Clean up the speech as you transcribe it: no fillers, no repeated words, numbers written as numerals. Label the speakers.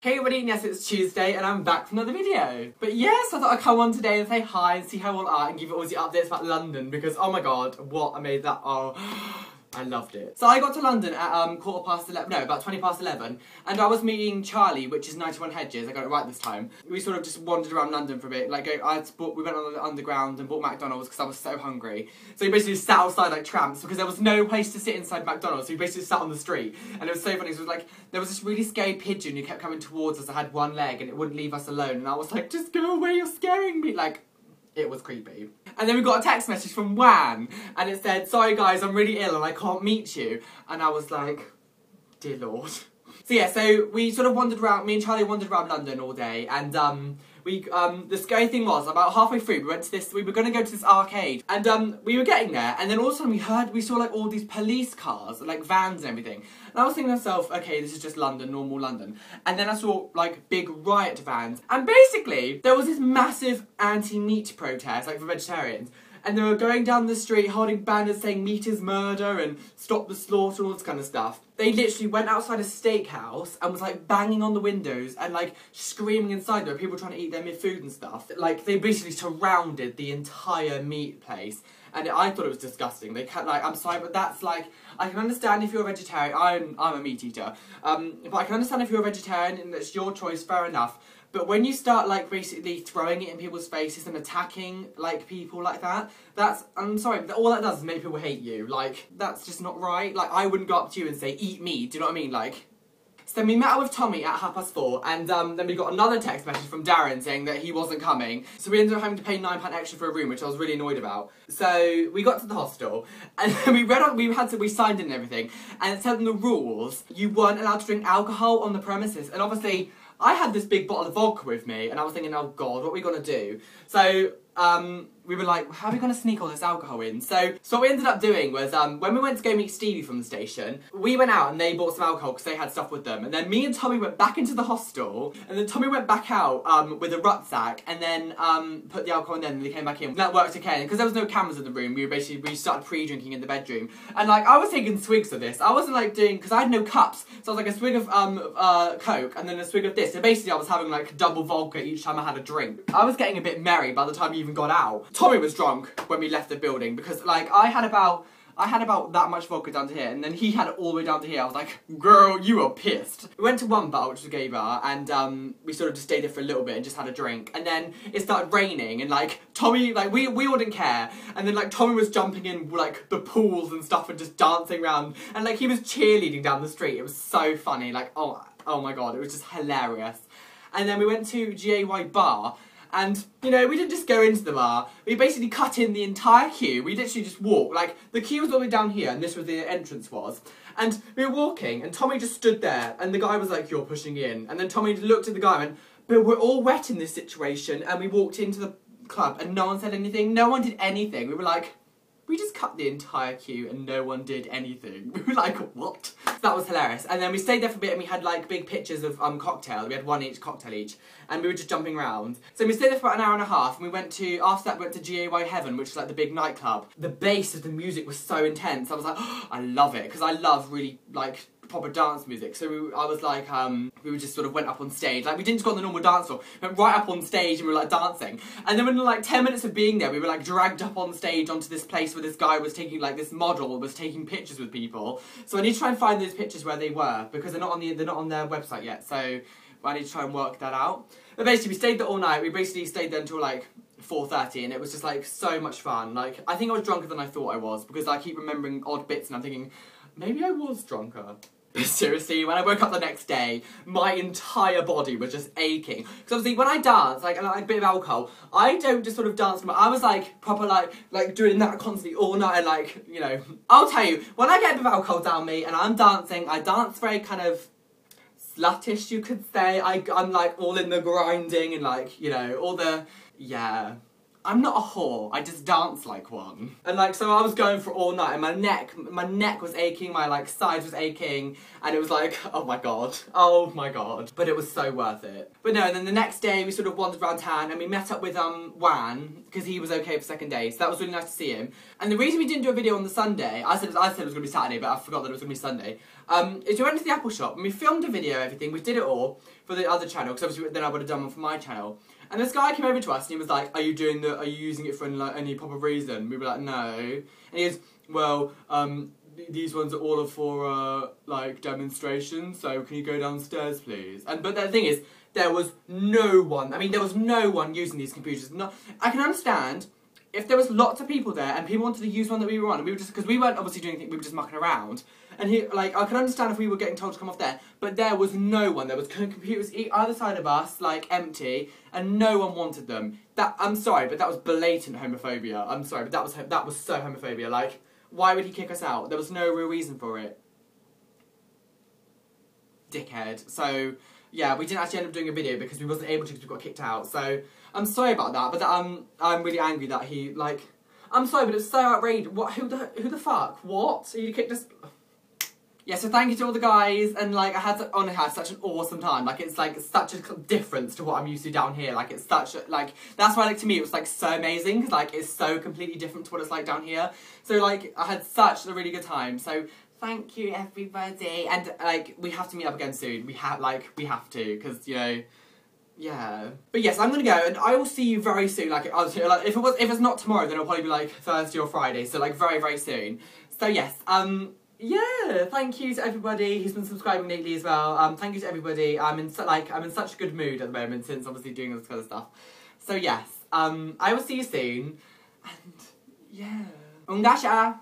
Speaker 1: Hey everybody, yes it's Tuesday and I'm back from another video. But yes, I thought I'd come on today and say hi and see how all are and give you all the updates about London because oh my god, what I made that, oh, I loved it. So I got to London at about 20 past 11 and I was meeting Charlie, which is 91 Hedges, I got it right this time. We sort of just wandered around London for a bit, like we went on the underground and bought McDonald's because I was so hungry. So we basically sat outside like tramps because there was no place to sit inside McDonald's, so we basically sat on the street and it was so funny. So it was like, there was this really scary pigeon who kept coming towards us that had one leg and it wouldn't leave us alone and I was like, just go away, you're scaring me, like, it was creepy. And then we got a text message from Wan and it said, sorry guys, I'm really ill and I can't meet you. And I was like, dear Lord. So yeah, so we sort of wandered around, me and Charlie wandered around London all day and the scary thing was, about halfway through, we were going to go to this arcade, and we were getting there, and then all of a sudden we saw like all these police cars, like vans and everything, and I was thinking to myself, okay, this is just London, normal London, and then I saw like big riot vans, and basically there was this massive anti-meat protest, like for vegetarians, and they were going down the street holding banners saying meat is murder and stop the slaughter and all this kind of stuff. They literally went outside a steakhouse and was like banging on the windows and like screaming inside there, people trying to eat their food and stuff. Like they basically surrounded the entire meat place and I thought it was disgusting. They can't, like, I'm sorry, but that's like, I can understand if you're a vegetarian, I'm a meat eater, but I can understand if you're a vegetarian and it's your choice, fair enough. But when you start, like, basically throwing it in people's faces and attacking, like, people like that, I'm sorry, but all that does is make people hate you. Like, that's just not right. Like, I wouldn't go up to you and say, eat me, do you know what I mean? Like, so then we met up with Tommy at 4:30, and then we got another text message from Darren saying that he wasn't coming. So we ended up having to pay £9 extra for a room, which I was really annoyed about. So we got to the hostel, and we signed in and everything, and it said in the rules, you weren't allowed to drink alcohol on the premises, and obviously, I had this big bottle of vodka with me, and I was thinking, oh god, what are we gonna do? So, we were like, how are we gonna sneak all this alcohol in? So what we ended up doing was, when we went to go meet Stevie from the station, we went out and they bought some alcohol because they had stuff with them. And then me and Tommy went back into the hostel, and then Tommy went back out, with a rucksack, and then, put the alcohol in there, and they came back in. And that worked okay, because there was no cameras in the room, we started pre-drinking in the bedroom. And like, I was taking swigs of this. I wasn't like doing, because I had no cups, so I was like a swig of, Coke, and then a swig of this. So basically I was having like double vodka each time I had a drink. I was getting a bit merry by the time we even got out. Tommy was drunk when we left the building because like I had about that much vodka down to here and then he had it all the way down to here. I was like, girl, you were pissed. We went to one bar, which was a gay bar, and we sort of just stayed there for a little bit and just had a drink. And then it started raining and like Tommy, like we all didn't care. And then like Tommy was jumping in like the pools and stuff and just dancing around and like he was cheerleading down the street. It was so funny, like oh my god, it was just hilarious. And then we went to GAY bar. And, you know, we didn't just go into the bar, we basically cut in the entire queue, we literally just walked, like, the queue was all the way down here, and this was the entrance was, and we were walking, and Tommy just stood there, and the guy was like, you're pushing in, and then Tommy looked at the guy and went, but we're all wet in this situation, and we walked into the club, and no one said anything, no one did anything, we were like, we just cut the entire queue and no one did anything. We were like, what? So that was hilarious. And then we stayed there for a bit and we had like big pictures of cocktail. We had one each, cocktail each. And we were just jumping around. So we stayed there for about an hour and a half and after that we went to GAY Heaven, which is like the big nightclub. The bass of the music was so intense. I was like, oh, I love it. Because I love really like proper dance music, so I was like, we just sort of went up on stage, like we didn't just go on the normal dance floor, we went right up on stage and we were like dancing, and then within like 10 minutes of being there, we were like dragged up on stage onto this place where this guy was taking, like this model was taking pictures with people, so I need to try and find those pictures where they were, because they're not on their website yet, so I need to try and work that out. But basically, we stayed there all night, we basically stayed there until like 4:30 and it was just like so much fun. Like, I think I was drunker than I thought I was, because I keep remembering odd bits and I'm thinking, maybe I was drunker. But seriously, when I woke up the next day, my entire body was just aching. Because obviously when I dance, like, and I like a bit of alcohol, I don't just sort of dance, I was like, proper like doing that constantly all night and like, you know. I'll tell you, when I get a bit of alcohol down me and I'm dancing, I dance very kind of sluttish, you could say. I'm like all in the grinding and like, you know, all the, yeah. I'm not a whore, I just dance like one. And like, so I was going for all night and my neck was aching, my like sides was aching, and it was like, oh my god. But it was so worth it. But no, and then the next day we sort of wandered around town and we met up with Wan, because he was okay for second day, so that was really nice to see him. And the reason we didn't do a video on the Sunday, I said it was going to be Saturday, but I forgot that it was going to be Sunday, is we went to the Apple shop and we filmed a video, everything, we did it all. for the other channel, because obviously then I would have done one for my channel. And this guy came over to us and he was like, are you using it for any proper reason? We were like, no. And he goes, well, these ones are all for, like, demonstrations, so can you go downstairs, please? But the thing is, there was no one, using these computers. No, I can understand if there was lots of people there and people wanted to use one that we were on, and we were just, because we weren't obviously doing anything, we were just mucking around. And I can understand if we were getting told to come off there, but there was no one. There was computers either side of us, like, empty, and no one wanted them. I'm sorry, but that was blatant homophobia. I'm sorry, but that was so homophobia. Like, why would he kick us out? There was no real reason for it. Dickhead. So, yeah, we didn't actually end up doing a video because we wasn't able to because we got kicked out. So, I'm sorry about that, but I'm really angry that he, like... I'm sorry, but it's so outrageous. What? Who the fuck? What? You kicked us... Yeah, so thank you to all the guys, and, like, I had such an awesome time. Like, it's, like, such a difference to what I'm used to down here. Like, it's such a, like, that's why, like, to me, it was, like, so amazing, because, like, it's so completely different to what it's like down here. So, like, I had such a really good time. So, thank you, everybody. And, like, we have to meet up again soon. We have to, because, you know... Yeah. But yes, I'm gonna go, and I will see you very soon. Like, if it's not tomorrow, then it'll probably be like Thursday or Friday. So like very, very soon. So yes, yeah. Thank you to everybody who's been subscribing lately as well. Thank you to everybody. I'm in such a good mood at the moment since obviously doing this kind of stuff. So yes, I will see you soon, and yeah. RolyUnGashaa.